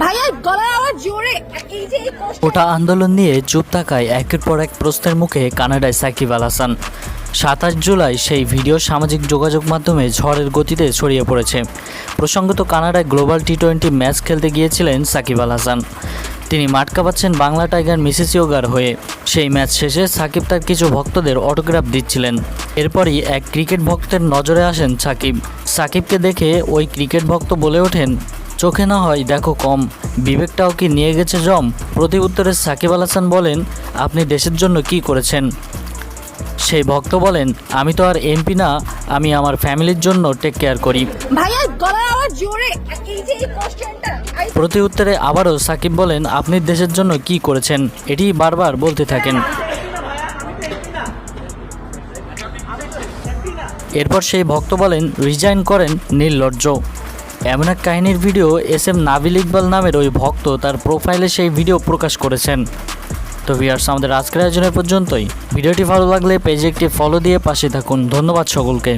ভাইয়া গলার আওয়াজ জোরে, এই যে এই কষ্ট। ওটা আন্দোলন নিয়ে চুপ থাকায় একের পর এক প্রশ্নের মুখে কানাডায় সাকিব আল হাসান। 27 জুলাই সেই ভিডিও সামাজিক যোগাযোগ মাধ্যমে ঝড়ের গতিতে ছড়িয়ে পড়েছে। প্রসঙ্গত কানাডায় গ্লোবাল টি-20 ম্যাচ খেলতে গিয়েছিলেন সাকিব আল হাসান। তিনি মাঠ কাঁপাচ্ছেন বাংলা টাইগার মিসিসিওগার হয়ে। সেই ম্যাচ শেষে সাকিব তার কিছু ভক্তদের অটোগ্রাফ দিচ্ছিলেন। এরপরই এক ক্রিকেট ভক্তের নজরে আসেন সাকিব। সাকিবকে দেখে ওই ক্রিকেট ভক্ত বলে ওঠেন, চোখে না হয় দেখো কম, বিবেকটাও কি নিয়ে গেছে জম। প্রতি উত্তরে সাকিব আল হাসান বলেন, আপনি দেশের জন্য কি করেছেন? সেই ভক্ত বলেন, আমি তো আর এমপি না, আমি আমার ফ্যামিলির জন্য টেক কেয়ার করি। ভাইয়া গলার আওয়াজ জোরে, এই যে এই কষ্টটা। প্রতি উত্তরে আবারও সাকিব বলেন, আপনি দেশের জন্য কি করেছেন, এটি বারবার বলতে থাকেন। এরপর সেই ভক্ত বলেন, রিজাইন করেন নির্লজ্জ। এমন এক কাহিনীর ভিডিও SM নাবিল ইকবাল নামের ওই ভক্ত তার প্রোফাইলে সেই ভিডিও প্রকাশ করেছেন। তো ভিউয়ার্স, আমাদের আজকের আয়োজনের পর্যন্তই। ভিডিওটি ভালো লাগলে পেজে একটি ফলো দিয়ে পাশে থাকুন। ধন্যবাদ সকলকে।